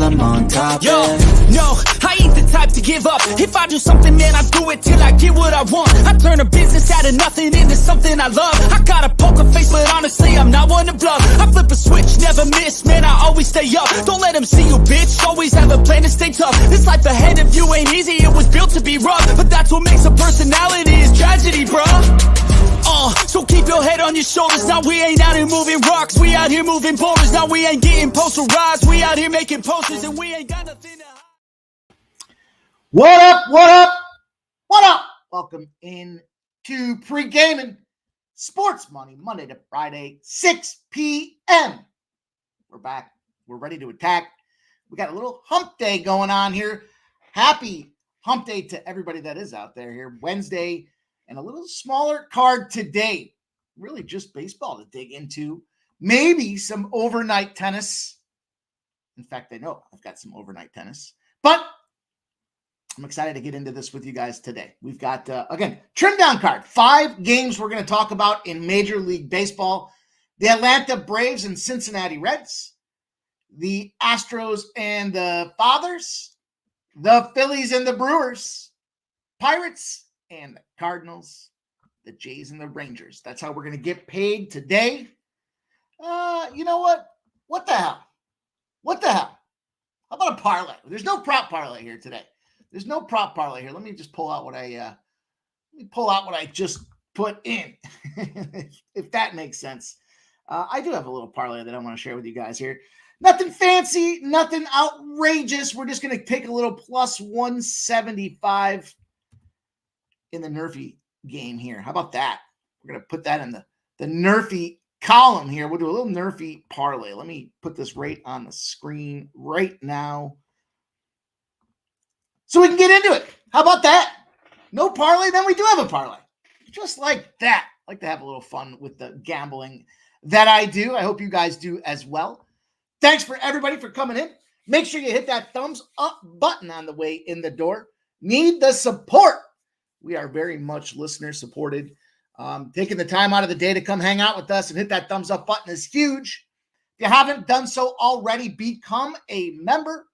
I'm on top. Yo, no, I ain't the type to give up. If I do something, man, I do it till I get what I want. I turn a business out of nothing into something I love. I got a poker face, but honestly, I'm not one to bluff. I flip a switch, never miss, man, I always stay up. Don't let them see you, bitch, always have a plan to stay tough. This life ahead of you ain't easy, it was built to be rough. But that's what makes a personality, is tragedy, bruh. So keep your head on your shoulders. Now we ain't out here moving rocks, we out here moving boulders. Now we ain't getting posterized, we out here making posters, and we ain't got nothing to hide. What up, what up, what up? Welcome in to Pregaming Sports Money, Monday to Friday, 6 p.m. We're back. We're ready to attack. We got a little hump day going on here. Happy hump day to everybody that is out there here. Wednesday, and a little smaller card today. Really just baseball to dig into. Maybe some overnight tennis. In fact, I know I've got some overnight tennis. But I'm excited to get into this with you guys today. We've got, again, trimmed down card. 5 games we're going to talk about in Major League Baseball. The Atlanta Braves and Cincinnati Reds. The Astros and the Fathers. The Phillies and the Brewers. Pirates and the Cardinals, the Jays and the Rangers. That's how we're going to get paid today. You know what? What the hell? What the hell? How about a parlay? There's no prop parlay here today. There's no prop parlay here. Let me just pull out what I just put in, if that makes sense. I do have a little parlay that I want to share with you guys here. Nothing fancy, nothing outrageous. We're just going to take a little plus 175 in the Nerfy game here. How about that? We're going to put that in the Nerfy column here. We'll do a little Nerfy parlay. Let me put this right on the screen right now so we can get into it. How about that? No parlay, then we do have a parlay. Just like that. I like to have a little fun with the gambling that I do. I hope you guys do as well. Thanks for everybody for coming in. Make sure you hit that thumbs up button on the way in the door. Need the support. We are very much listener supported. Taking the time out of the day to come hang out with us and hit that thumbs up button is huge. If you haven't done so already, become a member.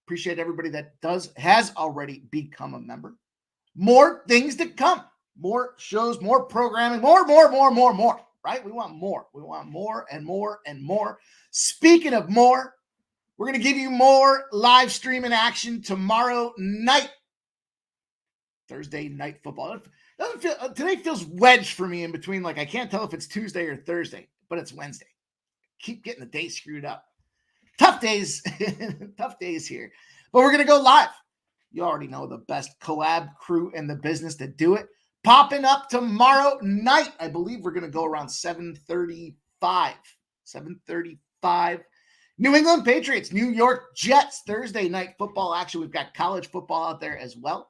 Appreciate everybody that has already become a member. More things to come. More shows, more programming, more, right? We want more. We want more and more and more. Speaking of more, we're going to give you more live streaming action tomorrow night. Thursday night football. Doesn't feel today feels wedged for me in between. Like I can't tell if it's Tuesday or Thursday, but it's Wednesday. Keep getting the day screwed up. Tough days, tough days here. But we're gonna go live. You already know the best collab crew in the business to do it. Popping up tomorrow night. I believe we're gonna go around 7:35. 7:35. New England Patriots, New York Jets. Thursday night football action. We've got college football out there as well.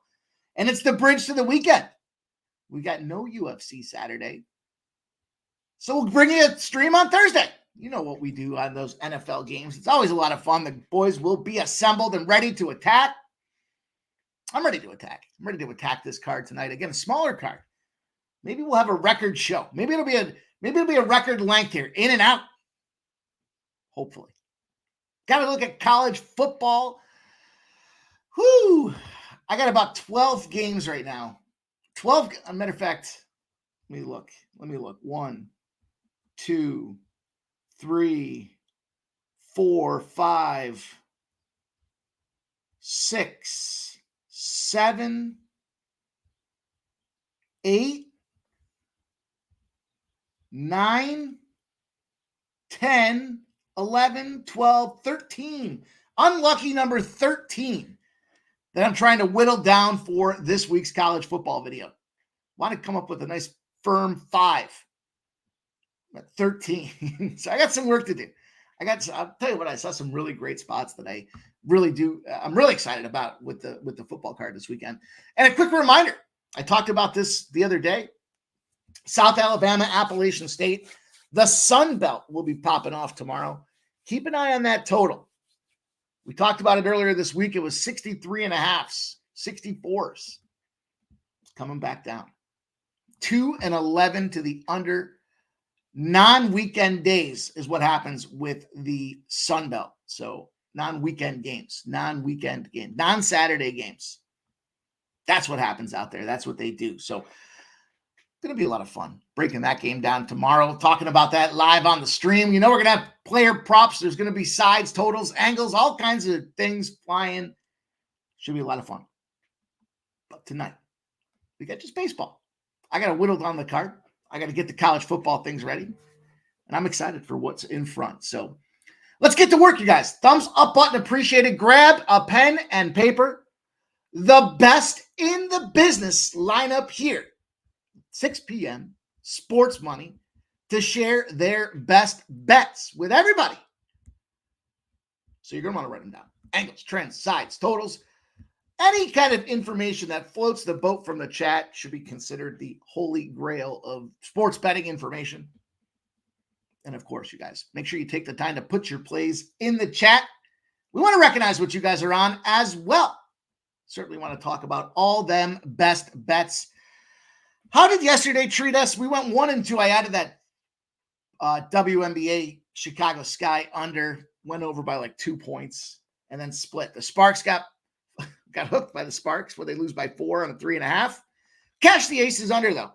And it's the bridge to the weekend. We got no UFC Saturday. So we'll bring you a stream on Thursday. You know what we do on those NFL games. It's always a lot of fun. The boys will be assembled and ready to attack. I'm ready to attack. I'm ready to attack this card tonight. Again, a smaller card. Maybe we'll have a record show. Maybe it'll be a record length here. In and out. Hopefully. Got to look at college football. Whoo! I got about 12 games right now. 12, a matter of fact, let me look. 1, 2, 3, 4, 5, 6, 7, 8, 9, 10, 11, 12, 13. Unlucky number 13. That I'm trying to whittle down for this week's college football video. Want to come up with a nice firm 5. I'm at 13. So I got some work to do. I'll tell you what, I saw some really great spots that I'm really excited about with the football card this weekend. And a quick reminder, I talked about this the other day. South Alabama, Appalachian State, the Sun Belt will be popping off tomorrow. Keep an eye on that total. We talked about it earlier this week. It was 63.5s, 64s. It's coming back down. 2-11 to the under. Non-weekend days is what happens with the Sun Belt. So non-weekend games, non-Saturday games. That's what happens out there. That's what they do. So it's going to be a lot of fun breaking that game down tomorrow, talking about that live on the stream. We're going to have player props. There's going to be sides, totals, angles, all kinds of things flying. Should be a lot of fun. But tonight, we got just baseball. I got to whittle down the card. I got to get the college football things ready. And I'm excited for what's in front. So let's get to work, you guys. Thumbs up button appreciated. Grab a pen and paper. The best in the business lineup here. 6 p.m. Sports Money to share their best bets with everybody. So you're going to want to write them down. Angles, trends, sides, totals. Any kind of information that floats the boat from the chat should be considered the holy grail of sports betting information. And of course, you guys, make sure you take the time to put your plays in the chat. We want to recognize what you guys are on as well. Certainly want to talk about all them best bets. How did yesterday treat us? We went 1-2. I added that WNBA Chicago Sky under, went over by like 2 points, and then split. The Sparks got hooked by the Sparks where they lose by 4 on a 3.5. Cash the Aces under, though.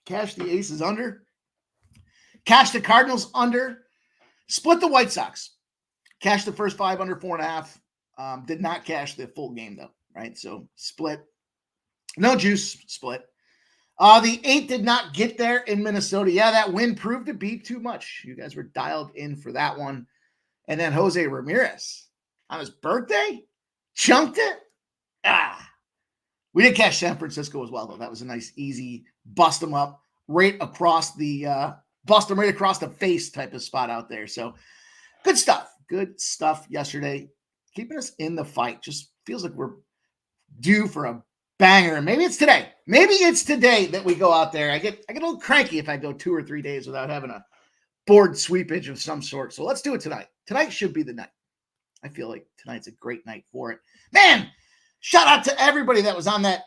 Cash the Aces under. Cash the Cardinals under. Split the White Sox. Cash the first 5 under 4.5. Did not cash the full game, though, right? So split. No juice, split. The 8 did not get there in Minnesota. Yeah, that win proved to be too much. You guys were dialed in for that one. And then Jose Ramirez on his birthday chunked it. We did cash San Francisco as well, though. That was a nice, easy bust them up right across the face type of spot out there. So good stuff. Good stuff yesterday. Keeping us in the fight. Just feels like we're due for a banger. Maybe it's today. Maybe it's today that we go out there. I get a little cranky if I go 2 or 3 days without having a board sweepage of some sort. So let's do it tonight. Tonight should be the night. I feel like tonight's a great night for it. Man, shout out to everybody that was on that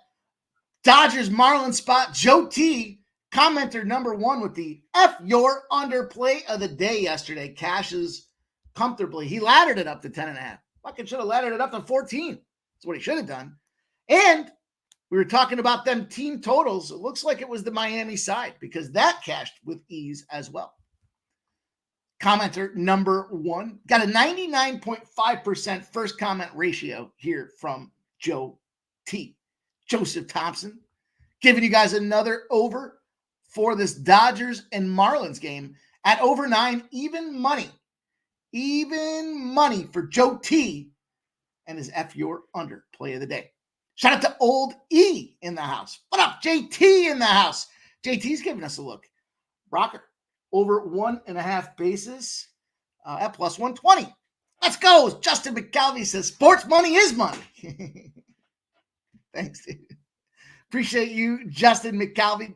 Dodgers Marlins spot. Joe T, commenter number 1 with the F your underplay of the day yesterday. Cashes comfortably. He laddered it up to 10.5. Fucking should have laddered it up to 14. That's what he should have done. And we were talking about them team totals. It looks like it was the Miami side because that cashed with ease as well. Commenter number 1 got a 99.5% first comment ratio here from Joe T. Joseph Thompson giving you guys another over for this Dodgers and Marlins game at over 9, even money for Joe T and his F your under play of the day. Shout out to Old E in the house. What up, JT in the house? JT's giving us a look. Rocker over 1.5 bases at plus 120. Let's go. Justin McCalvey says sports money is money. Thanks, dude. Appreciate you, Justin McCalvey,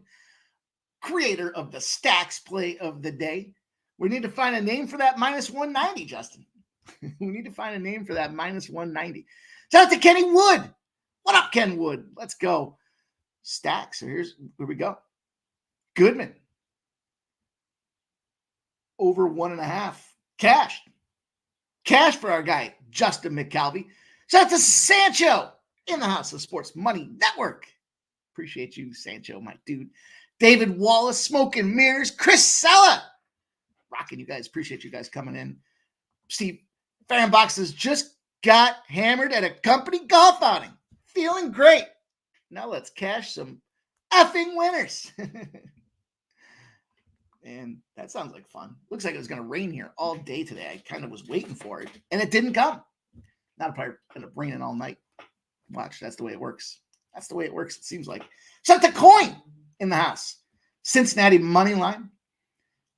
creator of the stacks play of the day. We need to find a name for that minus 190, Justin. We need to find a name for that minus 190. Shout out to Kenny Wood. What up, Ken Wood? Let's go. Stacks. So here we go. Goodman. Over 1.5. Cash. Cash for our guy, Justin McCalvey. Shout out to Sancho in the house of Sports Money Network. Appreciate you, Sancho, my dude. David Wallace, Smoking Mirrors. Chris Sella. Rocking you guys. Appreciate you guys coming in. Steve Fanbox has just got hammered at a company golf outing. Feeling great. Now let's cash some effing winners. And that sounds like fun. Looks like it was going to rain here all day today. I kind of was waiting for it, and it didn't come. Now it'll probably end up raining all night. Watch, that's the way it works. That's the way it works, it seems like. Shout out to Coin in the house. Cincinnati money line.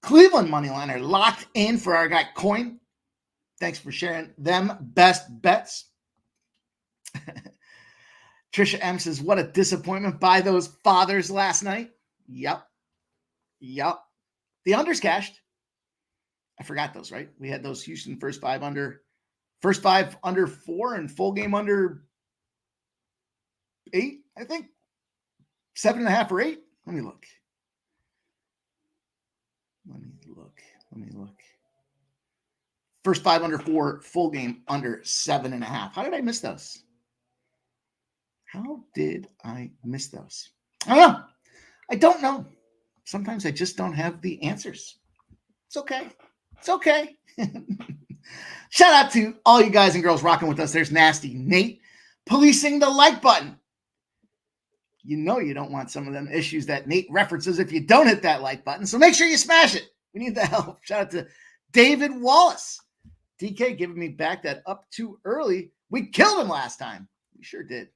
Cleveland money line are locked in for our guy Coin. Thanks for sharing them best bets. Trisha M says, what a disappointment by those fathers last night. Yep. The unders cashed. I forgot those, right? We had those Houston first 5 under 4 and full game under 8, I think. 7.5 or 8. Let me look. First 5 under 4, full game under 7.5. How did I miss those? How did I miss those? I don't know. I don't know. Sometimes I just don't have the answers. It's okay. It's okay. Shout out to all you guys and girls rocking with us. There's Nasty Nate policing the like button. You know you don't want some of them issues that Nate references if you don't hit that like button. So make sure you smash it. We need the help. Shout out to David Wallace. DK giving me back that up too early. We killed him last time. We sure did.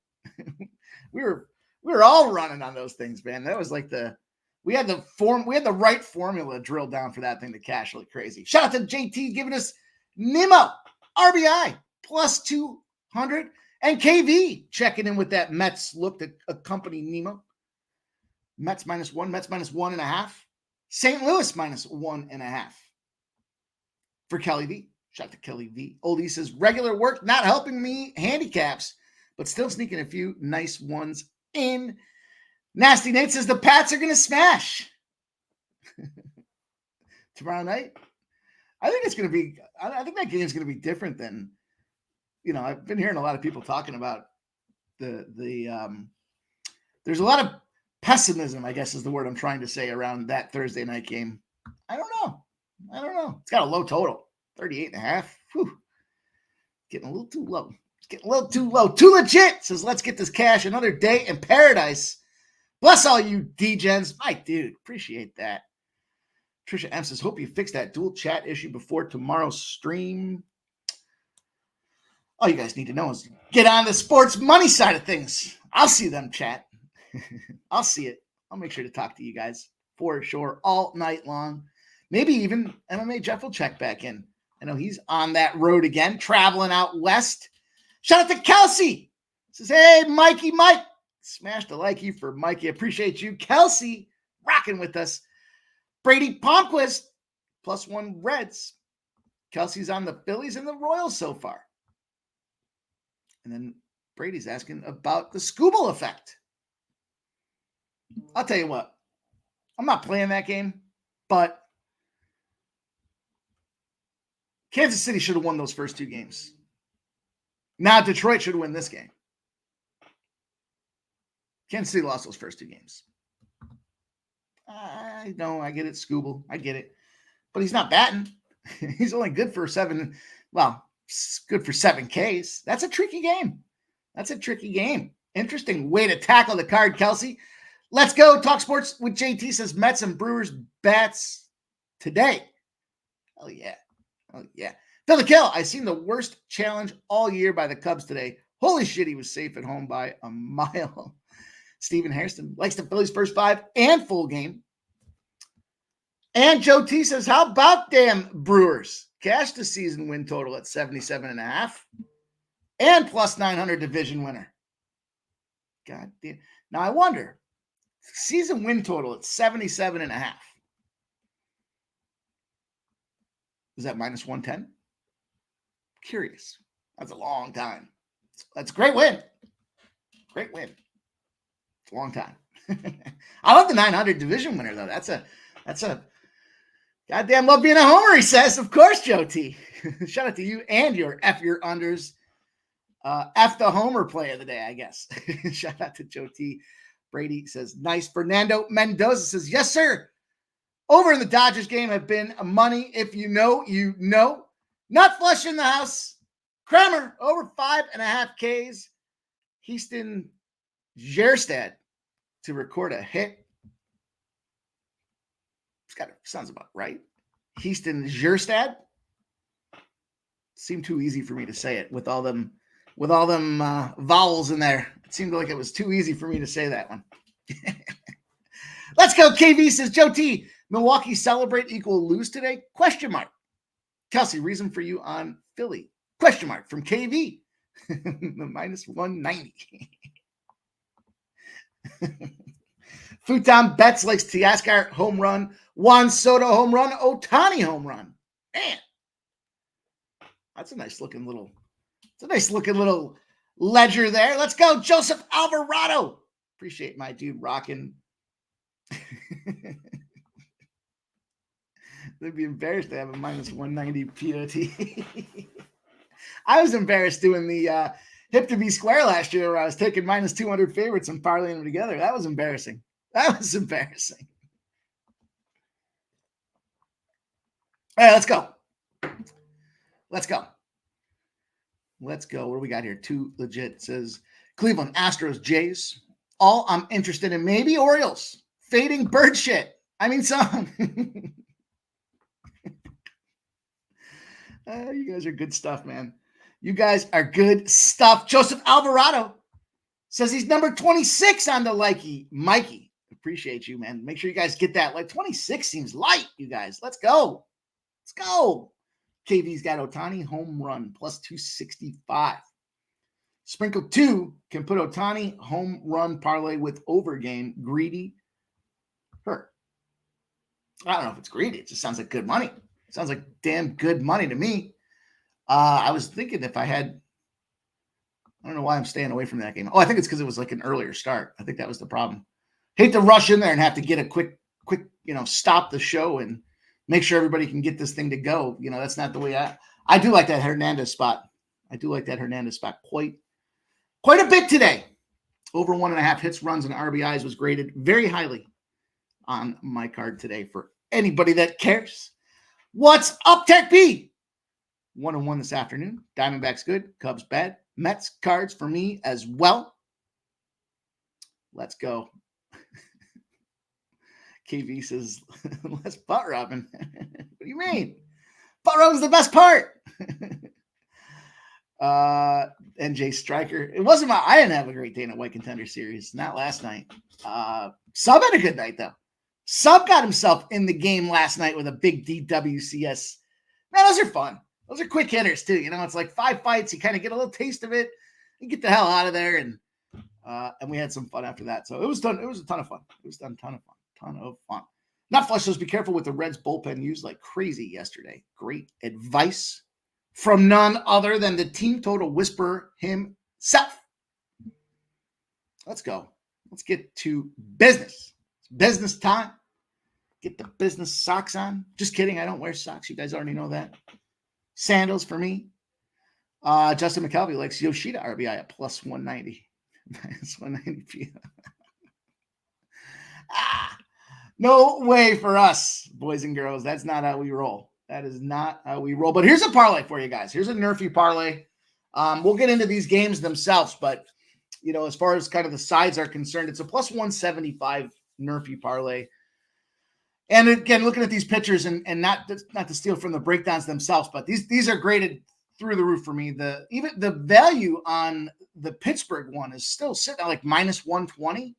we were all running on those things, man. That was like we had the right formula drilled down for that thing to cash like crazy. Shout out to JT giving us Nemo RBI plus 200 and KV checking in with that Mets look to accompany Nemo. Mets -1, Mets -1.5, St. Louis -1.5 for Kelly V. Shout out to Kelly V. Oldie says regular work not helping me handicaps, but still sneaking a few nice ones in. Nasty Nate says the Pats are going to smash tomorrow night. I think that game is going to be different than, I've been hearing a lot of people talking about there's a lot of pessimism, I guess is the word I'm trying to say, around that Thursday night game. I don't know. It's got a low total, 38.5. Whew. Getting a little too low. It's getting a little too low. Too legit says, let's get this cash. Another day in paradise. Bless all you D-gens. My dude, appreciate that. Trisha M says, hope you fix that dual chat issue before tomorrow's stream. All you guys need to know is get on the sports money side of things. I'll see them chat. I'll see it. I'll make sure to talk to you guys for sure all night long. Maybe even MMA Jeff will check back in. I know he's on that road again, traveling out west. Shout out to Kelsey. Says, hey, Mikey Mike. Smash the likey for Mikey. Appreciate you. Kelsey rocking with us. Brady Palmquist, +1 Reds. Kelsey's on the Phillies and the Royals so far. And then Brady's asking about the Scooble effect. I'll tell you what. I'm not playing that game, but Kansas City should have won those first 2 games. Now Detroit should win this game. Kansas City lost those first 2 games. I know, I get it, Scooble. I get it. But he's not batting. He's only good for 7. Well, good for 7 Ks. That's a tricky game. Interesting way to tackle the card, Kelsey. Let's go. Talk sports with JT says Mets and Brewers bats today. Oh, yeah. Phil the Kill. I seen the worst challenge all year by the Cubs today. Holy shit, he was safe at home by a mile. Stephen Hairston likes the Phillies first 5 and full game. And Joe T says, how about damn Brewers? Cash the season win total at 77.5 and +900 division winner. God damn. Now I wonder, season win total at 77.5. Is that -110? Curious. That's a long time. That's a great win. Great win. It's a long time. I love the 900 division winner, though. That's a goddamn love being a homer, he says. Of course, Joe T. Shout out to you and your F your unders. F the homer play of the day, I guess. Shout out to Joe T. Brady says, nice. Fernando Mendoza says, yes, sir. Over in the Dodgers game have been money. If you know, you know. Not flush in the house. Kramer, over 5.5 Ks. Houston Jerstad to record a hit. Sounds about right. Houston Jerstad. Seemed too easy for me to say it with all them vowels in there. It seemed like it was too easy for me to say that one. Let's go. KV says, Joe T, Milwaukee celebrate equal lose today? ? Kelsey, reason for you on Philly? ? From KV. The -190. Futon Betts likes Teoscar home run, Juan Soto home run, Ohtani home run. Man, that's a nice looking little ledger there. Let's go, Joseph Alvarado. Appreciate my dude rocking. They'd be embarrassed to have a minus 190 POT. I was embarrassed doing the hip to be square last year where I was taking minus 200 favorites and parlaying them together. That was embarrassing. That was embarrassing. All right, let's go. Let's go. Let's go. What do we got here? Too legit. It says Cleveland, Astros, Jays. All I'm interested in. Maybe Orioles. Fading bird shit. I mean, some. You guys are good stuff, man. You guys are good stuff. Joseph Alvarado says he's number 26 on the likey. Mikey, appreciate you, man. Make sure you guys get that. Like 26 seems light, you guys. Let's go. Let's go. KV's got Ohtani home run plus 265. Sprinkle 2 can put Ohtani home run parlay with over game. Greedy. Hurt. I don't know if it's greedy. It just sounds like good money. It sounds like damn good money to me. I was thinking if I had, I don't know why I'm staying away from that game. Oh, I think it's because it was like an earlier start. I think that was the problem. Hate to rush in there and have to get a quick, stop the show and make sure everybody can get this thing to go. That's not the way I do like that Hernandez spot. I do like that Hernandez spot quite a bit today. Over 1.5 hits, runs, and RBIs was graded very highly on my card today for anybody that cares. What's up, Tech B? 1-1 this afternoon. Diamondbacks good. Cubs bad. Mets cards for me as well. Let's go. KV says, let's butt robbing. What do you mean? Butt robbing's the best part. NJ Striker. It wasn't I didn't have a great day in a White Contender Series. Not last night. Sub had a good night, though. Sub got himself in the game last night with a big DWCS. Man, those are fun. Those are quick hitters, too. It's like 5 fights. You kind of get a little taste of it. You get the hell out of there. And we had some fun after that. So it was done. It was a ton of fun. It was done. Ton of fun. Not flush those. Be careful with the Reds bullpen used like crazy yesterday. Great advice from none other than the team total whisperer himself. Let's go. Let's get to business. It's business time. Get the business socks on. Just kidding. I don't wear socks. You guys already know that. Sandals for me. Justin McKelvey likes Yoshida RBI at plus 190. Minus 190. No way for us, boys and girls. That's not how we roll. That is not how we roll. But here's a parlay for you guys. Here's a nerfy parlay. We'll get into these games themselves, but as far as kind of the sides are concerned, it's a plus 175 nerfy parlay. And again, looking at these pictures and not to steal from the breakdowns themselves, but these are graded through the roof for me. Even the value on the Pittsburgh one is still sitting at like minus 120.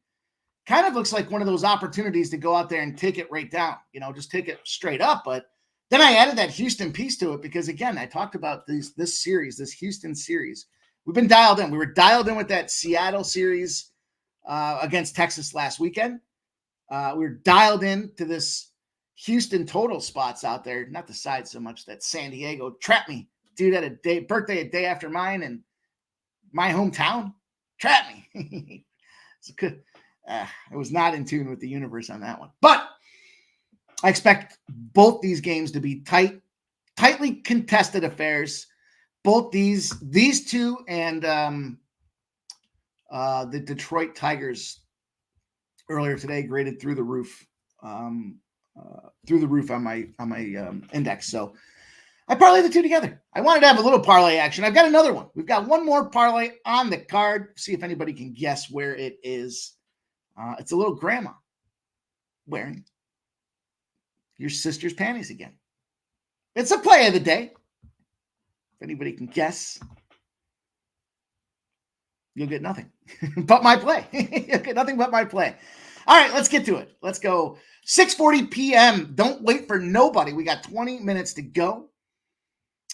Kind of looks like one of those opportunities to go out there and take it right down, just take it straight up. But then I added that Houston piece to it because, again, I talked about this Houston series. We've been dialed in. We were dialed in with that Seattle series against Texas last weekend. We were dialed in to this Houston total spots out there, not the side so much. That San Diego trapped me. Dude had a birthday a day after mine in my hometown. Trapped me. It's good. I was not in tune with the universe on that one. But I expect both these games to be tightly contested affairs. Both these two and the Detroit Tigers earlier today graded through the roof on my index. So I parlayed the two together. I wanted to have a little parlay action. I've got another one. We've got one more parlay on the card. See if anybody can guess where it is. It's a little grandma wearing your sister's panties again. It's a play of the day. If anybody can guess, you'll get nothing but my play. You'll get nothing but my play. All right, let's get to it. Let's go. 6:40 p.m. Don't wait for nobody. We got 20 minutes to go.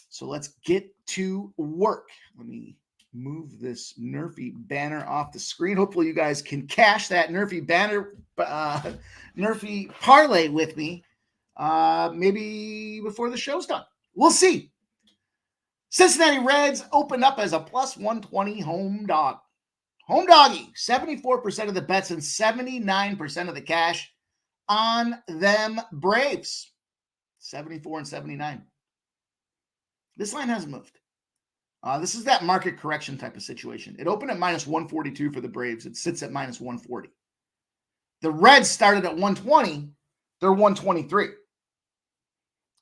So let's get to work. Let me move this nerfy banner off the screen. Hopefully you guys can cash that nerfy banner, nerfy parlay with me maybe before the show's done. We'll see. Cincinnati Reds opened up as a plus 120 home dog. Home doggy. 74% of the bets and 79% of the cash on them Braves. 74 and 79. This line hasn't moved. This is that market correction type of situation. It opened at minus 142 for the Braves. It sits at minus 140. The Reds started at 120. They're 123.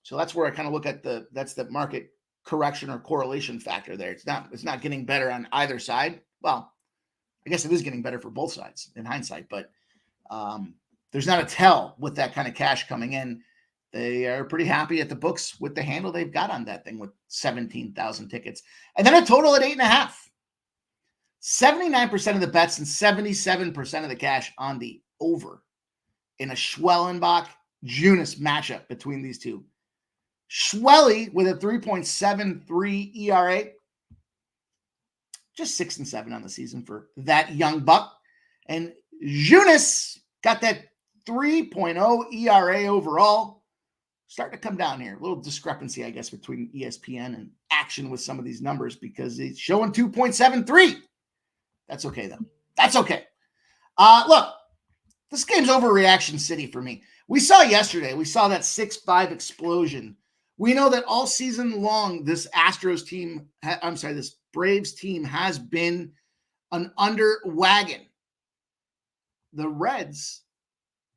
So that's where I kind of look at that's the market correction or correlation factor there. It's not getting better on either side. Well, I guess it is getting better for both sides in hindsight, but there's not a tell with that kind of cash coming in. They are pretty happy at the books with the handle they've got on that thing with 17,000 tickets. And then a total at 8.5. 79% of the bets and 77% of the cash on the over in a Schwellenbach-Junis matchup between these two. Schwelly with a 3.73 ERA. Just 6 and 7 on the season for that young buck. And Junis got that 3.0 ERA overall. Starting to come down here. A little discrepancy, I guess, between ESPN and action with some of these numbers because it's showing 2.73. That's okay, though. That's okay. Look, this game's overreaction city for me. We saw yesterday, we saw that 6-5 explosion. We know that all season long, this Braves team has been an under wagon. The Reds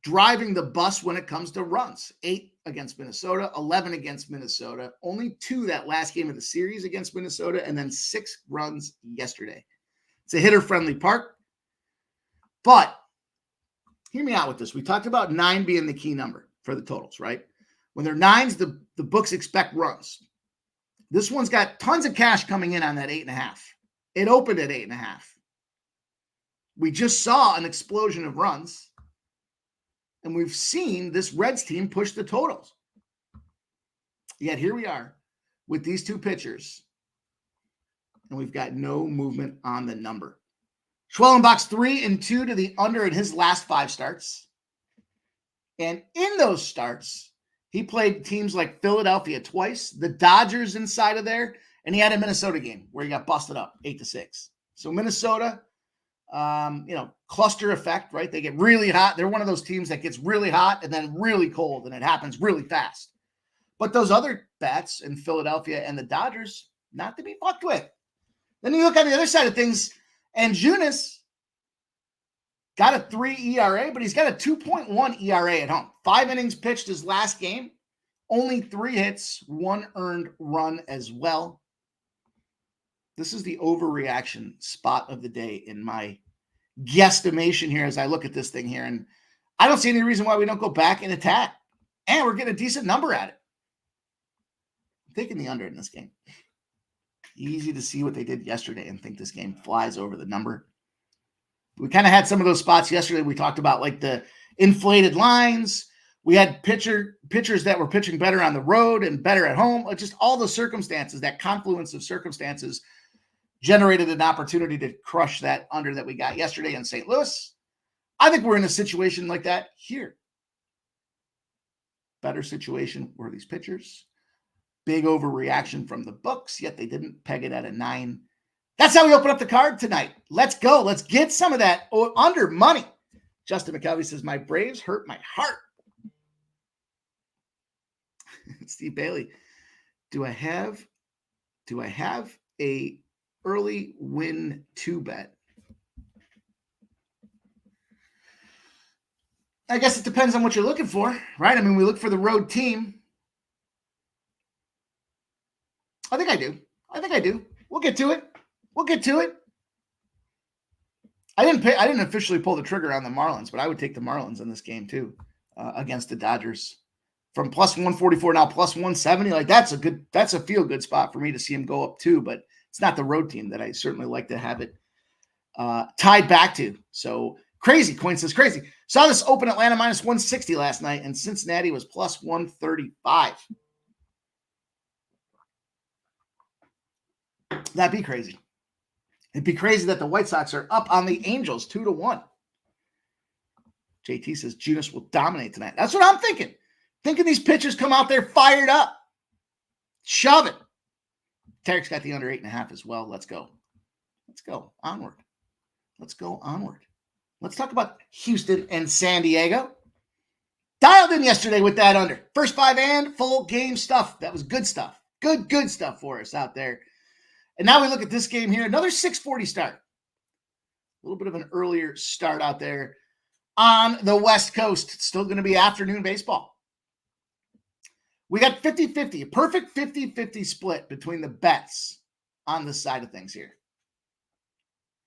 driving the bus when it comes to runs. 8 against Minnesota, 11 against Minnesota, only 2 that last game of the series against Minnesota, and then 6 runs yesterday. It's a hitter-friendly park. But hear me out with this. We talked about 9 being the key number for the totals, right? When they're 9s, the books expect runs. This one's got tons of cash coming in on that 8.5. It opened at 8.5. We just saw an explosion of runs. And we've seen this Reds team push the totals. Yet here we are with these two pitchers. And we've got no movement on the number. Schwellenbach's 3-2 to the under in his last 5 starts. And in those starts, he played teams like Philadelphia twice, the Dodgers inside of there, and he had a Minnesota game where he got busted up 8-6. So Minnesota, cluster effect, right? They get really hot. They're one of those teams that gets really hot and then really cold, and it happens really fast. But those other bats in Philadelphia and the Dodgers, not to be fucked with. Then you look on the other side of things, and Junis got a 3 ERA, but he's got a 2.1 ERA at home. 5 innings pitched his last game, only 3 hits, 1 earned run as well. This is the overreaction spot of the day in my guesstimation here as I look at this thing here. And I don't see any reason why we don't go back and attack. And we're getting a decent number at it. I'm taking the under in this game. Easy to see what they did yesterday and think this game flies over the number. We kind of had some of those spots yesterday. We talked about like the inflated lines. We had pitchers that were pitching better on the road and better at home. Just all the circumstances, that confluence of circumstances generated an opportunity to crush that under that we got yesterday in St. Louis. I think we're in a situation like that here. Better situation where these pitchers, big overreaction from the books, yet they didn't peg it at a 9. That's how we open up the card tonight. Let's go. Let's get some of that under money. Justin McKelvey says, my Braves hurt my heart. Steve Bailey, do I have a early win 2 bet? I guess it depends on what you're looking for, right? I mean, we look for the road team. I think I do. We'll get to it. I didn't officially pull the trigger on the Marlins, but I would take the Marlins in this game too, against the Dodgers. From plus 144 now plus 170, like that's a feel good spot for me to see him go up too. But it's not the road team that I certainly like to have it tied back to. So crazy. Coin says crazy. Saw this open Atlanta minus 160 last night, and Cincinnati was plus 135. That'd be crazy. It'd be crazy that the White Sox are up on the Angels 2-1. JT says Junis will dominate tonight. That's what I'm thinking. Thinking these pitchers come out there fired up. Shove it. Tarek's got the under 8.5 as well. Let's go. Onward. Let's talk about Houston and San Diego. Dialed in yesterday with that under. First 5 and full game stuff. That was good stuff. Good stuff for us out there. And now we look at this game here. Another 6:40 start. A little bit of an earlier start out there on the West Coast. It's still going to be afternoon baseball. We got 50-50, a perfect 50-50 split between the bets on this side of things here.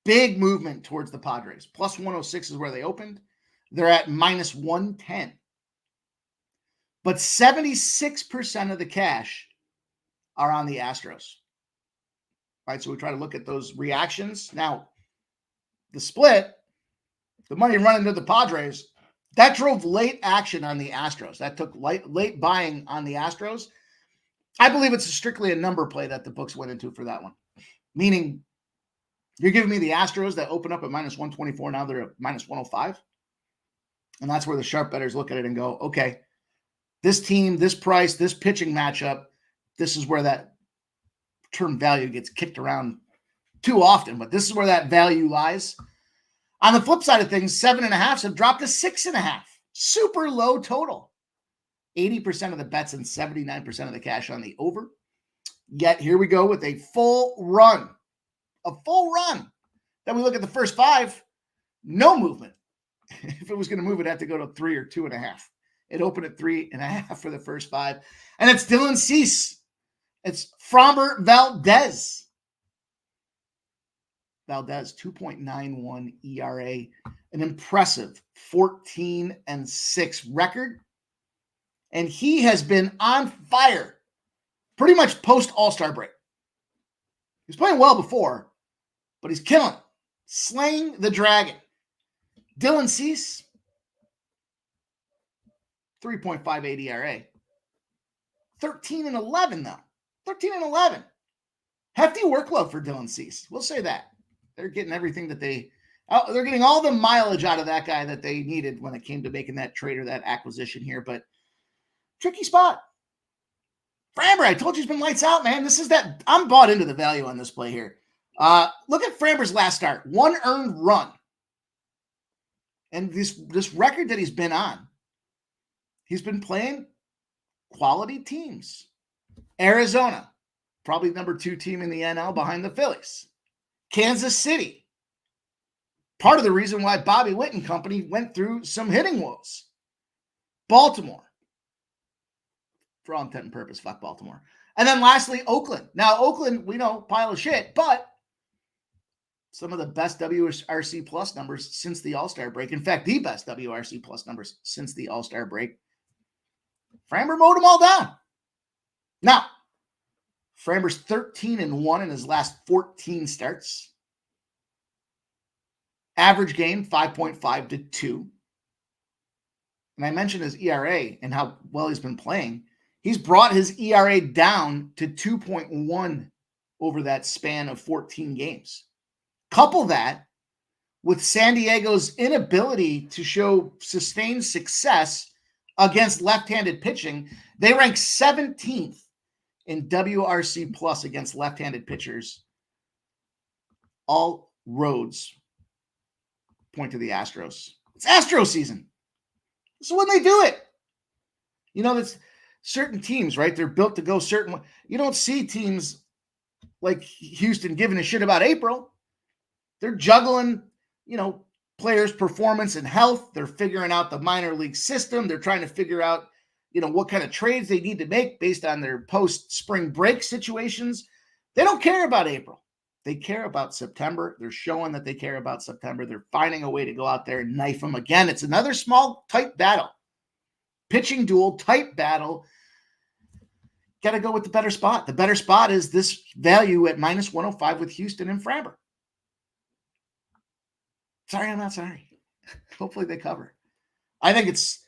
Big movement towards the Padres. Plus 106 is where they opened. They're at minus 110. But 76% of the cash are on the Astros. All right, so we try to look at those reactions. Now, the split, the money running to the Padres, that drove late action on the Astros. That took late buying on the Astros. I believe it's strictly a number play that the books went into for that one. Meaning, you're giving me the Astros that open up at minus 124. Now they're at minus 105. And that's where the sharp bettors look at it and go, okay, this team, this price, this pitching matchup, this is where that term value gets kicked around too often. But this is where that value lies. On the flip side of things, 7.5s have dropped to 6.5. Super low total. 80% of the bets and 79% of the cash on the over. Yet here we go with a full run. A full run. Then we look at the first 5. No movement. If it was going to move, it'd have to go to 3 or 2.5. It opened at 3.5 for the first 5. And it's Dylan Cease. It's Framber Valdez. Valdez, 2.91 ERA, an impressive 14-6 record. And he has been on fire pretty much post All-Star break. He was playing well before, but he's killing it. Slaying the dragon. Dylan Cease, 3.58 ERA. 13-11, though. 13-11. Hefty workload for Dylan Cease. We'll say that. They're getting everything that they're getting all the mileage out of that guy that they needed when it came to making that trade or that acquisition here. But tricky spot. Framber, I told you he's been lights out, man. This is that. I'm bought into the value on this play here. Look at Framber's last start. 1 earned run. And this record that he's been on, he's been playing quality teams. Arizona, probably number 2 team in the NL behind the Phillies. Kansas City, part of the reason why Bobby Witt and company went through some hitting woes. Baltimore, for all intent and purpose, fuck Baltimore. And then lastly, Oakland. Now, Oakland, we know, pile of shit, but some of the best WRC plus numbers since the All-Star break. In fact, the best WRC plus numbers since the All-Star break. Framber mowed them all down. Now, Framber's 13-1 in his last 14 starts. Average game, 5.5 to 2. And I mentioned his ERA and how well he's been playing. He's brought his ERA down to 2.1 over that span of 14 games. Couple that with San Diego's inability to show sustained success against left-handed pitching. They rank 17th in WRC plus against left-handed pitchers. All roads point to the Astros. It's Astro season. This is when they do it. You know, that's certain teams, right? They're built to go certain way. You don't see teams like Houston giving a shit about April. They're juggling, players' performance and health. They're figuring out the minor league system. They're trying to figure out, what kind of trades they need to make based on their post-spring break situations. They don't care about April. They care about September. They're showing that they care about September. They're finding a way to go out there and knife them again. It's another small, tight battle. Pitching duel, tight battle. Got to go with the better spot. The better spot is this value at minus 105 with Houston and Framber. Sorry, I'm not sorry. Hopefully they cover. I think it's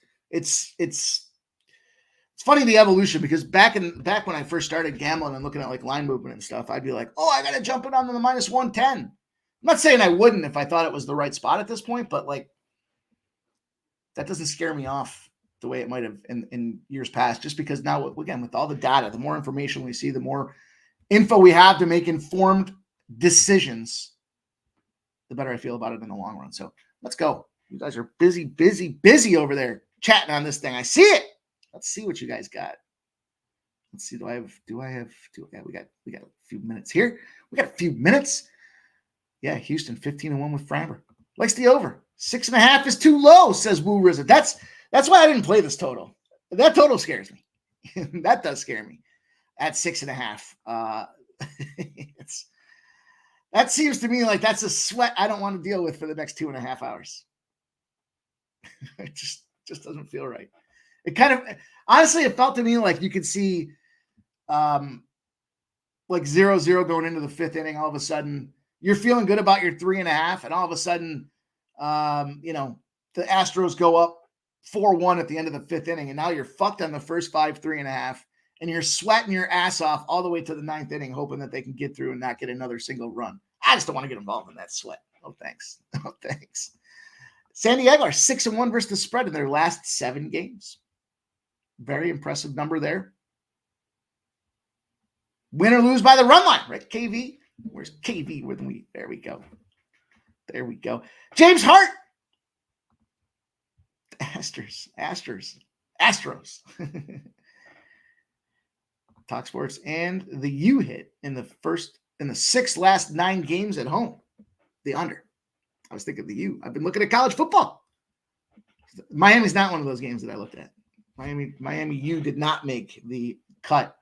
funny, the evolution, because back when I first started gambling and looking at like line movement and stuff, I'd be like, oh, I got to jump in on the minus 110. I'm not saying I wouldn't if I thought it was the right spot at this point, but like that doesn't scare me off the way it might have in years past, just because now, again, with all the data, the more information we see, the more info we have to make informed decisions, the better I feel about it in the long run. So let's go. You guys are busy over there. chatting on this thing. I see it. Let's see what you guys got. Let's see. Yeah, we got a few minutes here. We got a few minutes. Yeah, Houston 15-1 with Framber. Likes the over. 6.5 is too low, says Woo RZA. That's why I didn't play this total. That total scares me. That does scare me. At 6.5. That seems to me like that's a sweat I don't want to deal with for the next 2.5 hours. It just doesn't feel right. It kind of, honestly, it felt to me like you could see like 0-0 going into the 5th inning. All of a sudden, you're feeling good about your 3.5, and all of a sudden, the Astros go up 4-1 at the end of the 5th inning, and now you're fucked on the first 5, 3.5, and you're sweating your ass off all the way to the 9th inning, hoping that they can get through and not get another single run. I just don't want to get involved in that sweat. Oh, thanks. Oh, thanks. San Diego are 6-1 versus the spread in their last 7 games. Very impressive number there. Win or lose by the run line, right? KV. Where's KV with me? There we go. There we go. James Hart. Astros. Talk Sports and the U hit in the 6 last 9 games at home. The under. I was thinking of the U. I've been looking at college football. Miami's not one of those games that I looked at. Miami U did not make the cut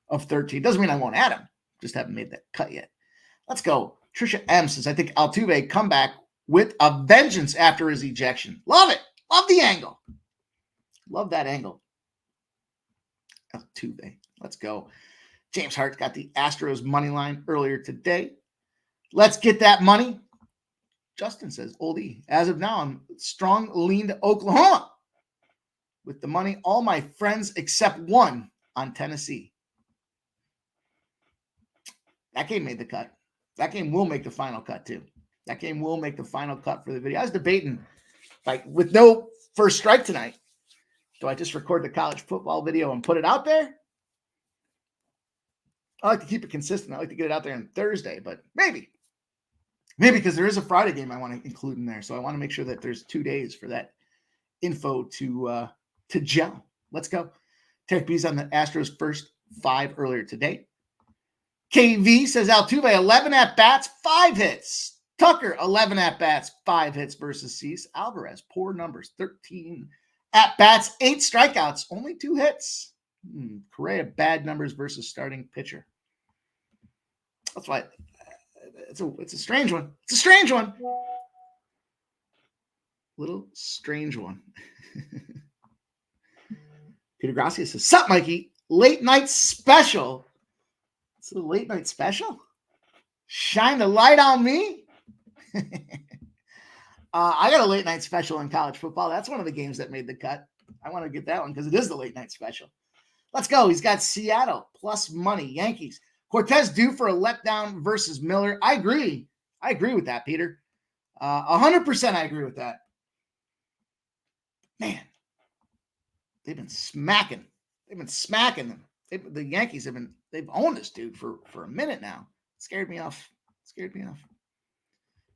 of 13. Doesn't mean I won't add them. Just haven't made that cut yet. Let's go. Trisha M says, I think Altuve come back with a vengeance after his ejection. Love it. Love the angle. Love that angle. Altuve. Let's go. James Hart got the Astros money line earlier today. Let's get that money. Justin says, Oldie, as of now, I'm strong lean to Oklahoma. With the money, all my friends except one on Tennessee. That game made the cut. That game will make the final cut, too. That game will make the final cut for the video. I was debating, like, with no first strike tonight, do I just record the college football video and put it out there? I like to keep it consistent. I like to get it out there on Thursday, but maybe because there is a Friday game I want to include in there. So I want to make sure that there's 2 days for that info to gel. Let's go. Tech B's on the Astros first 5 earlier today. KV says Altuve 11 at-bats, 5 hits. Tucker 11 at-bats, 5 hits versus Cease. Alvarez, poor numbers, 13 at-bats, 8 strikeouts, only 2 hits. Correa, bad numbers versus starting pitcher. That's why it's a strange one. It's a strange one. Little strange one. Peter Gracia says, sup, Mikey? Late night special. It's a late night special. Shine the light on me. I got a late night special in college football. That's one of the games that made the cut. I want to get that one because it is the late night special. Let's go. He's got Seattle plus money. Yankees. Cortez due for a letdown versus Miller. I agree. I agree with that, Peter. 100% I agree with that. Man, they've been smacking. They've been smacking them. The Yankees they've owned this dude for a minute now. Scared me off.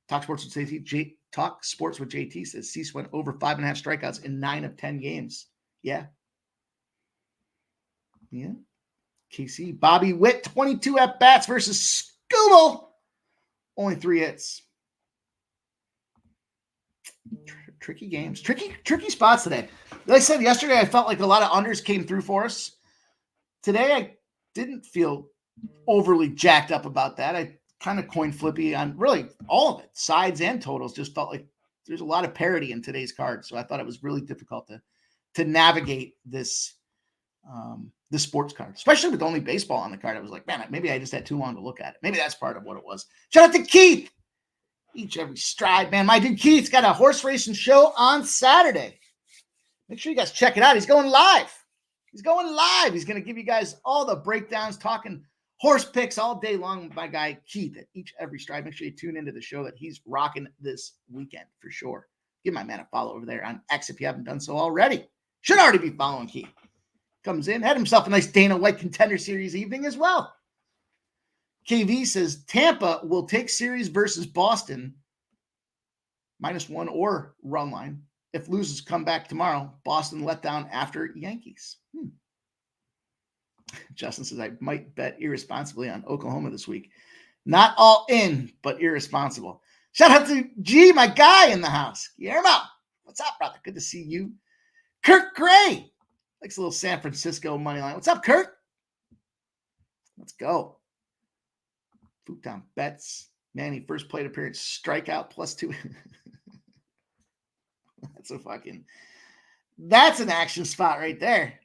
Talk Sports with JT. Talk Sports with JT says Cease went over 5.5 strikeouts in 9 of 10 games. Yeah. KC. Bobby Witt, 22 at-bats versus Scooble. Only 3 hits. Tricky games. Tricky spots today. Like I said yesterday, I felt like a lot of unders came through for us. Today, I didn't feel overly jacked up about that. I kind of coin flippy on really all of it. Sides and totals. Just felt like there's a lot of parity in today's card. So I thought it was really difficult to navigate this sports card, especially with only baseball on the card. I was like, man, maybe I just had too long to look at it. Maybe that's part of what it was. Shout out to Keith. Each every stride, man. My dude Keith's got a horse racing show on Saturday. Make sure you guys check it out. He's going live. He's going to give you guys all the breakdowns, talking horse picks all day long with my guy Keith at Each Every Stride. Make sure you tune into the show that he's rocking this weekend for sure. Give my man a follow over there on X if you haven't done so already. Should already be following Keith. Comes in, had himself a nice Dana White Contender Series evening as well. KV says Tampa will take series versus Boston -1 or run line. if loses, come back tomorrow. Boston let down after Yankees. Justin says, I might bet irresponsibly on Oklahoma this week. Not all in, but irresponsible. Shout out to G, my guy in the house. Guillermo, what's up, brother? Good to see you. Kirk Gray likes a little San Francisco money line. What's up, Kirk? Let's go. Futon bets. Manny first plate appearance, strikeout +2. That's an action spot right there.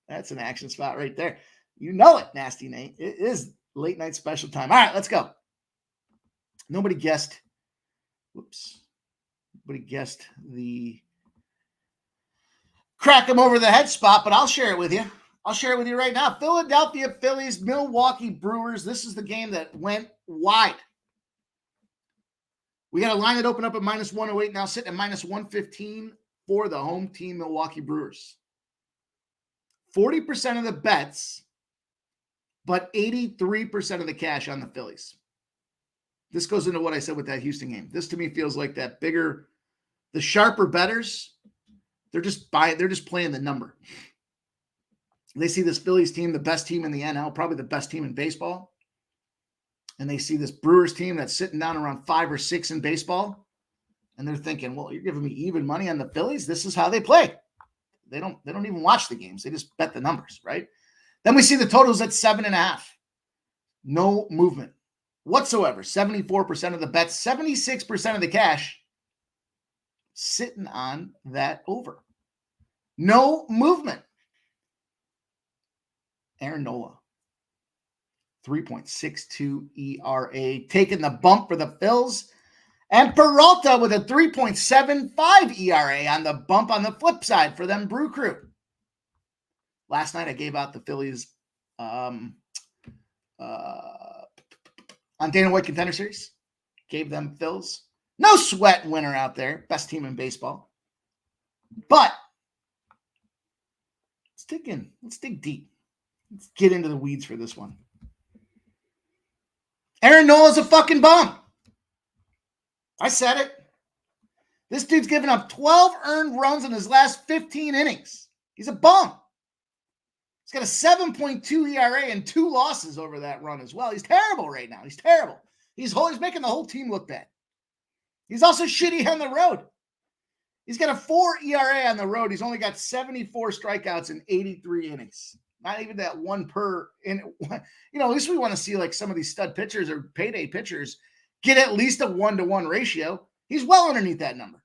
That's an action spot right there. You know it, Nasty Nate. It is late night special time. All right, let's go. Nobody guessed. Nobody guessed the crack him over the head spot, but I'll share it with you. I'll share it with you right now. Philadelphia Phillies, Milwaukee Brewers. This is the game that went wide. We got a line that opened up at -108, now sitting at -115 for the home team, Milwaukee Brewers. 40% of the bets, but 83% of the cash on the Phillies. This goes into what I said with that Houston game. This to me feels like that bigger, the sharper bettors, they're just playing the number. They see this Phillies team, the best team in the NL, probably the best team in baseball. And they see this Brewers team that's sitting down around 5 or 6 in baseball. And they're thinking, well, you're giving me even money on the Phillies? This is how they play. They don't even watch the games. They just bet the numbers, right? Then we see the totals at 7.5. No movement whatsoever. 74% of the bets, 76% of the cash sitting on that over. No movement. Aaron Nola, 3.62 ERA, taking the bump for the Phils. And Peralta with a 3.75 ERA on the bump on the flip side for them Brew Crew. Last night I gave out the Phillies on Dana White Contender Series. Gave them Phils. No sweat winner out there. Best team in baseball. But let's dig in. Let's dig deep. Let's get into the weeds for this one. Aaron Nola's a fucking bum. I said it. This dude's given up 12 earned runs in his last 15 innings. He's a bum. He's got a 7.2 ERA and 2 losses over that run as well. He's terrible right now. He's terrible. He's making the whole team look bad. He's also shitty on the road. He's got a 4 ERA on the road. He's only got 74 strikeouts in 83 innings. Not even that one per. At least we want to see like some of these stud pitchers or payday pitchers get at least a 1-to-1 ratio. He's well underneath that number.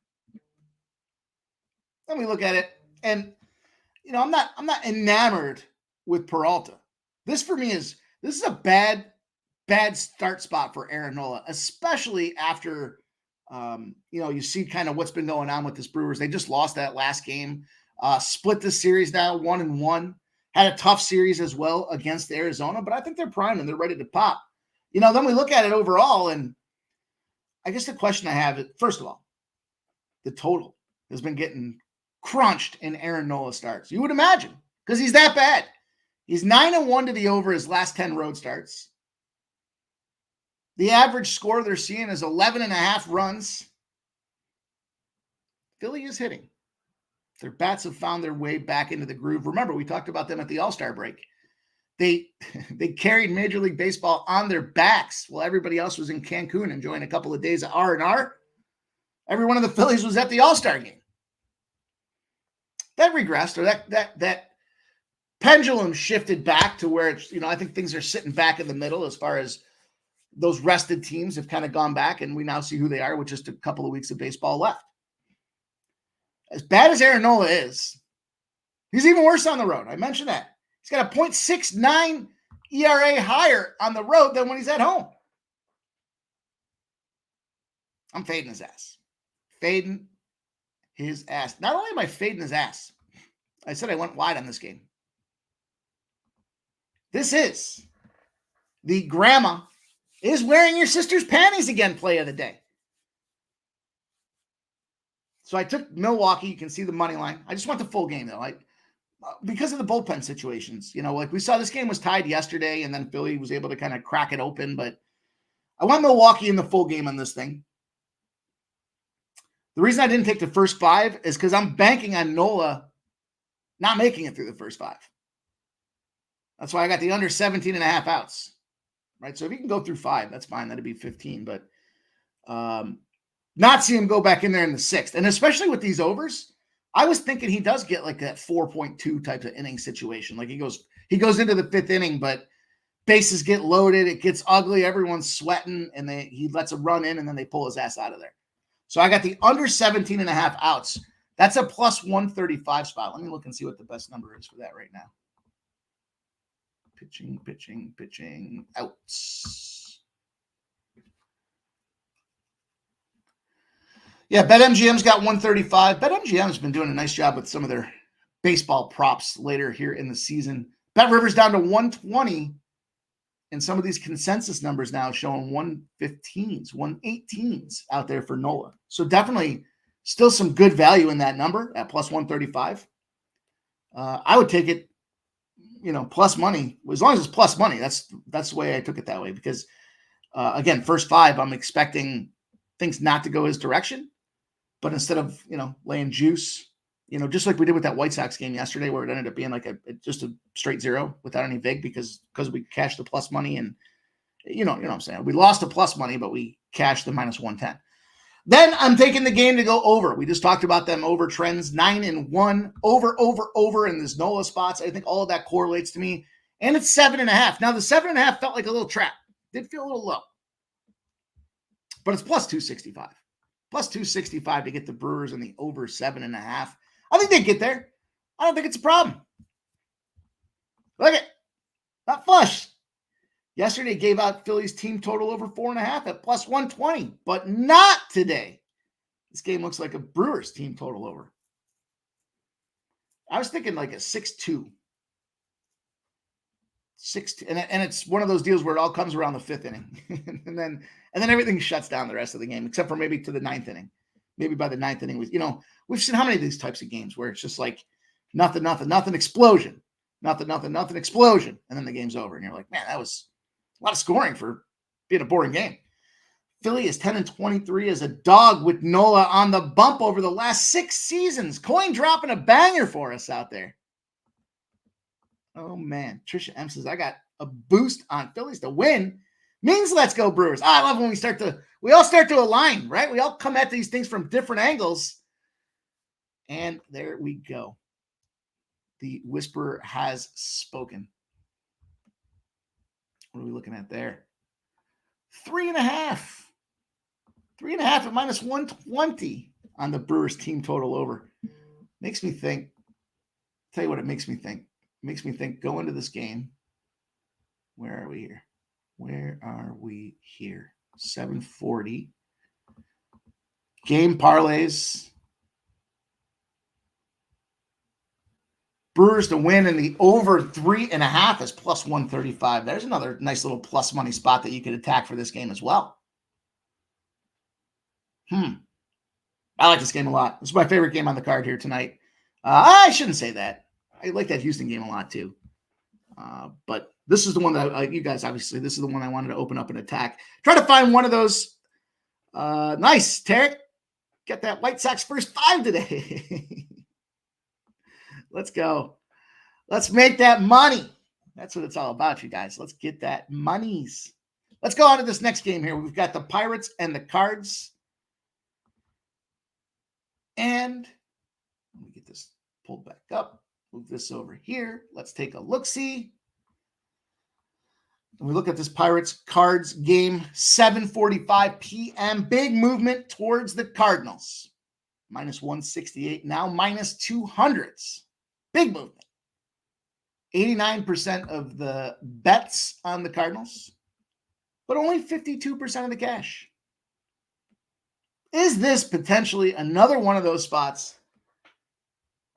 Then we look at it, and I'm not enamored with Peralta. This for me is a bad start spot for Aaron Nola, especially after you see kind of what's been going on with this Brewers. They just lost that last game, split the series now 1-1. Had a tough series as well against Arizona, but I think they're primed and they're ready to pop. Then we look at it overall, and I guess the question I have is, first of all, the total has been getting crunched in Aaron Nola starts. You would imagine, because he's that bad. He's 9-1 to the over his last 10 road starts. The average score they're seeing is 11.5 runs. Philly is hitting. Their bats have found their way back into the groove. Remember, we talked about them at the All-Star break. They carried Major League Baseball on their backs while everybody else was in Cancun enjoying a couple of days of R&R. Every one of the Phillies was at the All-Star game. That regressed, or that pendulum shifted back to where it's, I think things are sitting back in the middle as far as those rested teams have kind of gone back, and we now see who they are with just a couple of weeks of baseball left. As bad as Aaron Nola is, he's even worse on the road. I mentioned that. He's got a .69 ERA higher on the road than when he's at home. I'm fading his ass. Fading his ass. Not only am I fading his ass, I said I went wide on this game. This is the grandma is wearing your sister's panties again play of the day. So I took Milwaukee. You can see the money line. I just want the full game, though. Because of the bullpen situations. Like we saw this game was tied yesterday, and then Philly was able to kind of crack it open. But I want Milwaukee in the full game on this thing. The reason I didn't take the first 5 is because I'm banking on Nola not making it through the first 5. That's why I got the under 17 and a half outs, right? So if he can go through 5, that's fine. That'd be 15, but not see him go back in there in the 6th. And especially with these overs, I was thinking he does get like that 4.2 type of inning situation. Like he goes into the 5th inning, but bases get loaded. It gets ugly. Everyone's sweating, and he lets a run in, and then they pull his ass out of there. So I got the under 17 and a half outs. That's a plus 135 spot. Let me look and see what the best number is for that right now. Pitching, outs. Yeah, BetMGM's got 135. BetMGM's been doing a nice job with some of their baseball props later here in the season. BetRivers down to 120. And some of these consensus numbers now showing 115s, 118s out there for Nola. So definitely still some good value in that number at plus 135. I would take it, plus money. As long as it's plus money, that's the way I took it that way. Because, again, first 5, I'm expecting things not to go his direction. But instead of, laying juice, just like we did with that White Sox game yesterday, where it ended up being like just a straight 0 without any vig because we cashed the plus money, and you know what I'm saying. We lost the plus money, but we cashed the minus 110. Then I'm taking the game to go over. We just talked about them over trends, 9-1, over in this NOLA spots. I think all of that correlates to me, and it's 7.5. Now the 7.5 felt like a little trap. Did feel a little low, but it's plus 265. Plus 265 to get the Brewers in the over 7.5. I think they get there. I don't think it's a problem. Look at not flush. Yesterday gave out Phillies team total over 4.5 at plus 120, but not today. This game looks like a Brewers team total over. I was thinking like a 6-2. 6-2, and it's one of those deals where it all comes around the 5th inning, and then everything shuts down the rest of the game, except for maybe to the 9th inning. Maybe by the 9th inning, we've seen how many of these types of games where it's just like nothing, explosion, nothing, explosion, and then the game's over, and you're like, man, that was a lot of scoring for being a boring game. Philly is 10-23 as a dog with Nola on the bump over the last 6 seasons. Coin dropping a banger for us out there. Oh, man. Trisha M says, I got a boost on Phillies to win. Means let's go Brewers. I love when we all start to align, right? We all come at these things from different angles. And there we go. The whisperer has spoken. What are we looking at there? 3.5. 3.5 at minus 120 on the Brewers team total over. Makes me think. Tell you what it makes me think. It makes me think go into this game. Where are we here? 740. Game parlays. Brewers to win in the over 3.5 is plus 135. There's another nice little plus money spot that you could attack for this game as well. I like this game a lot. This is my favorite game on the card here tonight. I shouldn't say that. I like that Houston game a lot too. But this is the one that you guys, obviously, this is the one I wanted to open up and attack. Try to find one of those. Nice, Tarek. Get that White Sox first 5 today. Let's go. Let's make that money. That's what it's all about, you guys. Let's get that monies. Let's go on to this next game here. We've got the Pirates and the Cards. And let me get this pulled back up. Move this over here. Let's take a look-see. And we look at this Pirates-Cards game, 7:45 p.m. Big movement towards the Cardinals. Minus 168, now minus 200s. Big movement. 89% of the bets on the Cardinals, but only 52% of the cash. Is this potentially another one of those spots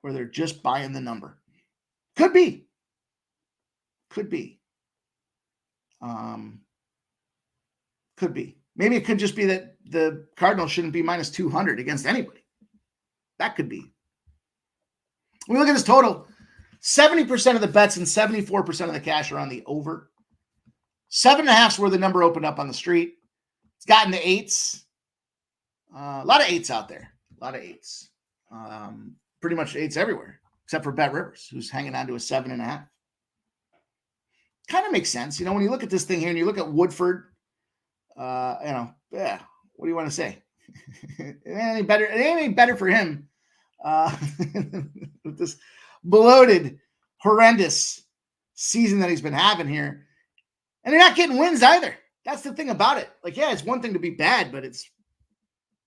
where they're just buying the number? Could be. Could be. Could be. Maybe it could just be that the Cardinals shouldn't be minus 200 against anybody. That could be. When we look at this total, 70% of the bets and 74% of the cash are on the over. 7.5 is where the number opened up on the street. It's gotten to 8s. A lot of 8s out there. A lot of 8s. Pretty much 8s everywhere, except for Bet Rivers, who's hanging on to a 7.5. Kind of makes sense. When you look at this thing here and you look at Woodford, what do you want to say? It ain't any better for him. With this bloated, horrendous season that he's been having here. And they're not getting wins either. That's the thing about it. It's one thing to be bad, but it's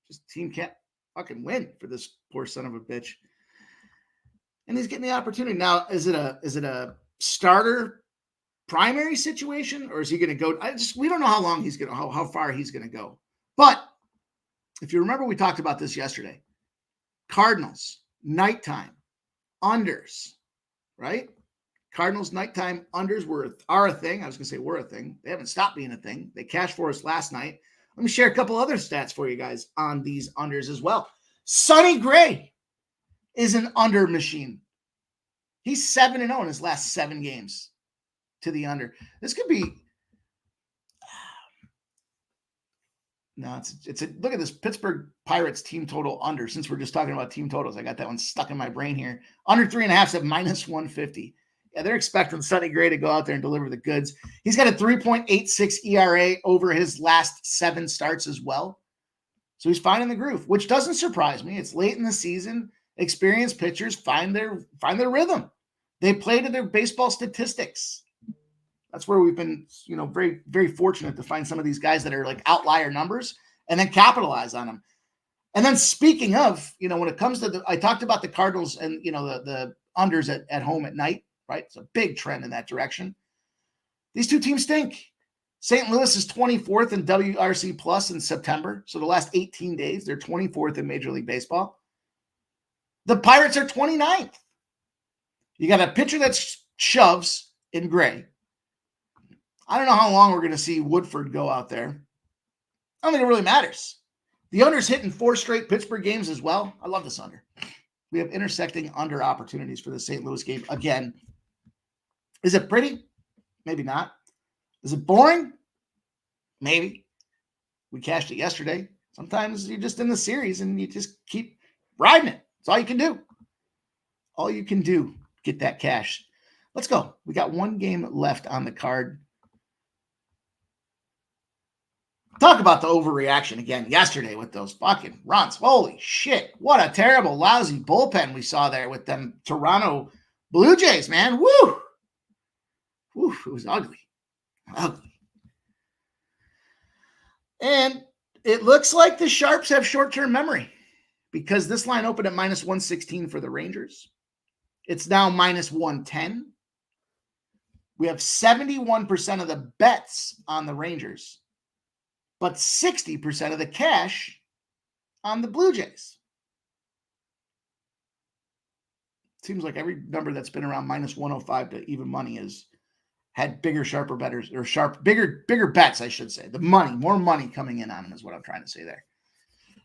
just team can't fucking win for this poor son of a bitch. And he's getting the opportunity. Now, is it a starter primary situation, or is he going to go? We don't know how long he's going to, how far he's going to go. But if you remember, we talked about this yesterday. Cardinals, nighttime, unders, right? Cardinals, nighttime, unders are a thing. I was going to say were a thing. They haven't stopped being a thing. They cashed for us last night. Let me share a couple other stats for you guys on these unders as well. Sonny Gray is an under machine. He's 7-0 in his last 7 games to the under. This could be. No, it's a look at this Pittsburgh Pirates team total under. Since we're just talking about team totals, I got that one stuck in my brain here. Under 3.5 at -150. Yeah, they're expecting Sonny Gray to go out there and deliver the goods. He's got a 3.86 ERA over his last 7 starts as well. So he's finding the groove, which doesn't surprise me. It's late in the season. Experienced pitchers find their rhythm. They play to their baseball statistics. That's where we've been, very, very fortunate to find some of these guys that are like outlier numbers and then capitalize on them. And then speaking of, when it comes to I talked about the Cardinals and, the unders at home at night, right? It's a big trend in that direction. These two teams stink. St. Louis is 24th in WRC plus in September. So the last 18 days, they're 24th in Major League Baseball. The Pirates are 29th. You got a pitcher that shoves in Gray. I don't know how long we're going to see Woodford go out there. I don't think it really matters. The under's hitting 4 straight Pittsburgh games as well. I love this under. We have intersecting under opportunities for the St. Louis game again. Is it pretty? Maybe not. Is it boring? Maybe. We cashed it yesterday. Sometimes you're just in the series and you just keep riding it. That's all you can do. All you can do, get that cash. Let's go. We got 1 game left on the card. Talk about the overreaction again yesterday with those fucking runs. Holy shit. What a terrible, lousy bullpen we saw there with them Toronto Blue Jays, man. Woo! Woo, it was ugly. Ugly. And it looks like the Sharps have short-term memory because this line opened at -116 for the Rangers. It's now -110. We have 71% of the bets on the Rangers, but 60% of the cash on the Blue Jays. Seems like every number that's been around -105 to even money has had bigger, sharper betters, or bigger bets, I should say. The money, more money coming in on them is what I'm trying to say there.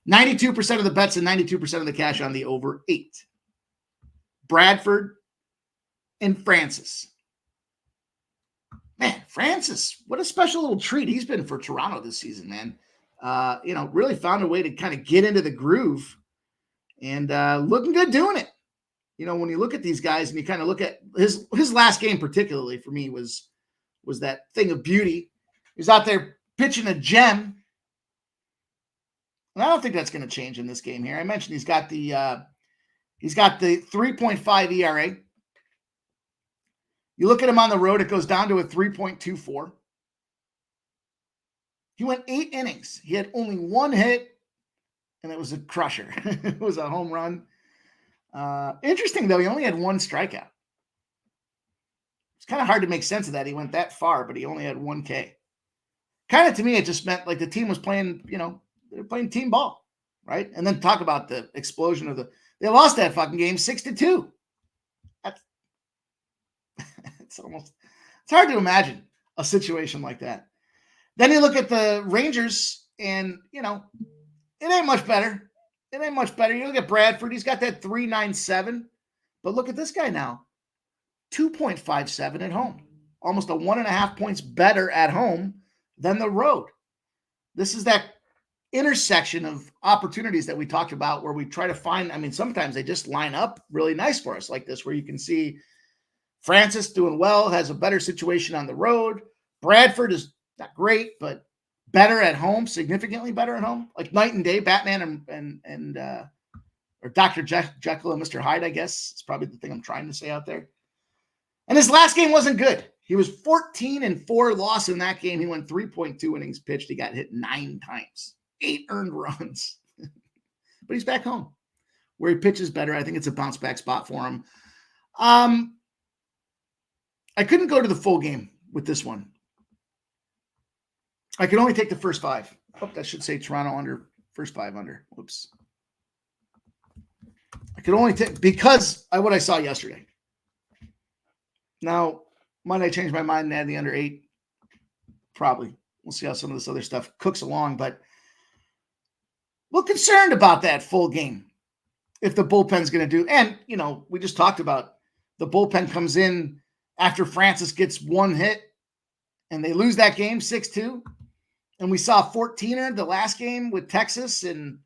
92% of the bets and 92% of the cash on the over 8. Bradford and Francis. Man, Francis, what a special little treat he's been for Toronto this season, man. Really found a way to kind of get into the groove and looking good doing it. When you look at these guys and you kind of look at his last game, particularly for me, was that thing of beauty. He was out there pitching a gem. And I don't think that's going to change in this game here. I mentioned he's got the 3.5 ERA. You look at him on the road, it goes down to a 3.24. He went 8 innings. He had only 1 hit, and it was a crusher. It was a home run. Interesting, though, he only had 1 strikeout. It's kind of hard to make sense of that. He went that far, but he only had 1 K. Kind of, to me, it just meant like the team was playing, they're playing team ball, right? And then talk about the explosion of they lost that fucking game 6-2. It's hard to imagine a situation like that. Then you look at the Rangers and, it ain't much better. It ain't much better. You look at Bradford, he's got that 3.97. But look at this guy now. 2.57 at home. Almost a 1.5 points better at home than the road. This is that intersection of opportunities that we talked about where we try to find, I mean, sometimes they just line up really nice for us like this, where you can see Francis doing well, has a better situation on the road. Bradford is not great, but better at home, significantly better at home, like night and day. Batman and or Dr. Jekyll and Mr. Hyde, I guess. It's probably the thing I'm trying to say out there. And his last game wasn't good. He was 14-4 loss in that game. He went 3.2 innings pitched. He got hit 9 times, 8 earned runs. But he's back home where he pitches better. I think it's a bounce back spot for him. I couldn't go to the full game with this one. I could only take the first 5. Oh, that should say Toronto under, first 5 under. Whoops. I could only take, because of what I saw yesterday. Now, might I change my mind and add the under 8? Probably. We'll see how some of this other stuff cooks along, but we're concerned about that full game. If the bullpen's going to do, and, you know, we just talked about the bullpen comes in after Francis gets 1 hit and they lose that game 6-2. And we saw 14er the last game with Texas and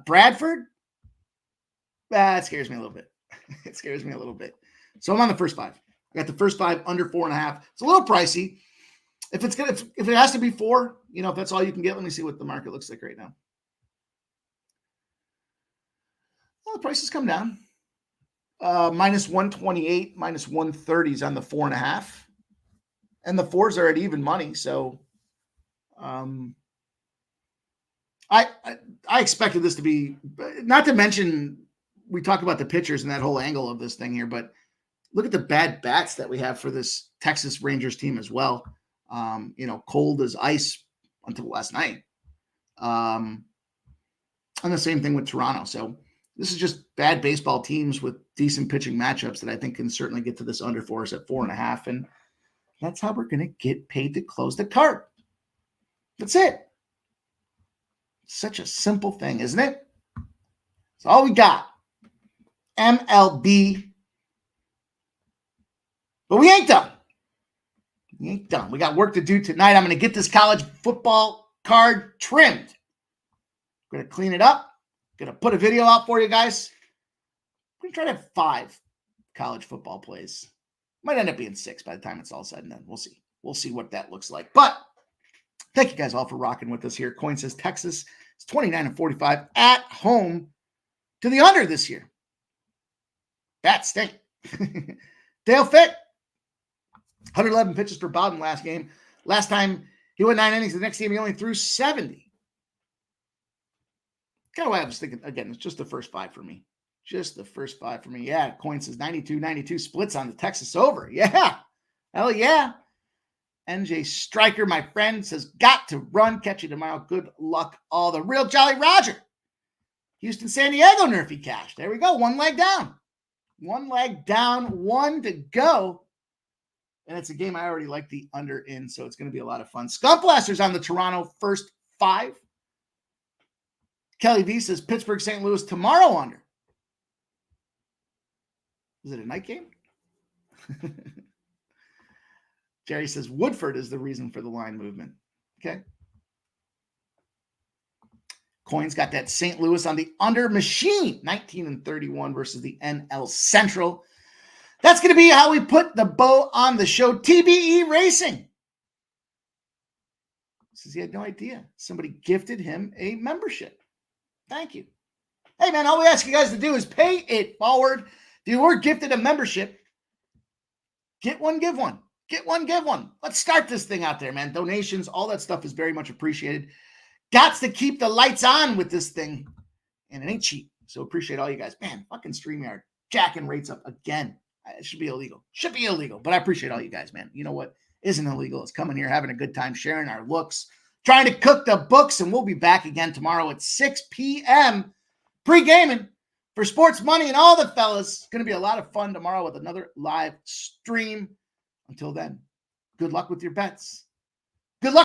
Bradford. That scares me a little bit. It scares me a little bit. So I'm on the first 5. I got the first 5 under 4.5. It's a little pricey. If it has to be 4, you know, if that's all you can get, let me see what the market looks like right now. Well, the prices come down. Minus 128, minus 130s on the 4.5. And the 4s are at even money. So I expected this to be, not to mention, we talk about the pitchers and that whole angle of this thing here, but look at the bad bats that we have for this Texas Rangers team as well. You know, cold as ice until last night. And the same thing with Toronto. So this is just bad baseball teams with decent pitching matchups that I think can certainly get to this under for us at 4.5. And that's how we're going to get paid to close the card. That's it. Such a simple thing, isn't it? That's all we got. MLB. But we ain't done. We ain't done. We got work to do tonight. I'm going to get this college football card trimmed. I'm going to clean it up. Going to put a video out for you guys. We're going to try to have 5 college football plays. Might end up being 6 by the time it's all said and done. We'll see. We'll see what that looks like. But thank you guys all for rocking with us here. Coin says Texas is 29-45 at home to the under this year. That stink. Dale Fitt, 111 pitches per Bowden last game. Last time he went 9 innings. The next game he only threw 70. Kind of why I was thinking, again, it's just the first 5 for me. Just the first 5 for me. Yeah, Coin says 92-92 splits on the Texas over. Yeah. Hell yeah. NJ Striker, my friend, says, got to run. Catch you tomorrow. Good luck, all. The real Jolly Roger. Houston, San Diego, Nerfy cash. There we go. 1 leg down. 1 leg down. 1 to go. And it's a game I already like the under in, so it's going to be a lot of fun. Skunk Blasters on the Toronto first 5. Kelly V says Pittsburgh, St. Louis tomorrow under. Is it a night game? Jerry says Woodford is the reason for the line movement. Okay. Coin's got that St. Louis on the under machine. 19-31 versus the NL Central. That's going to be how we put the bow on the show. TBE Racing says he had no idea. Somebody gifted him a membership. Thank you. Hey, man, all we ask you guys to do is pay it forward. If you were gifted a membership, get one, give one. Get one, give one. Let's start this thing out there, man. Donations, all that stuff is very much appreciated. Gots to keep the lights on with this thing, and it ain't cheap. So appreciate all you guys. Man, fucking StreamYard jacking rates up again. It should be illegal. Should be illegal, but I appreciate all you guys, man. You know what isn't illegal? It's coming here, having a good time, sharing our looks, trying to cook the books, and we'll be back again tomorrow at 6 p.m. Pre-gaming for Sports Money and all the fellas. It's going to be a lot of fun tomorrow with another live stream. Until then, good luck with your bets.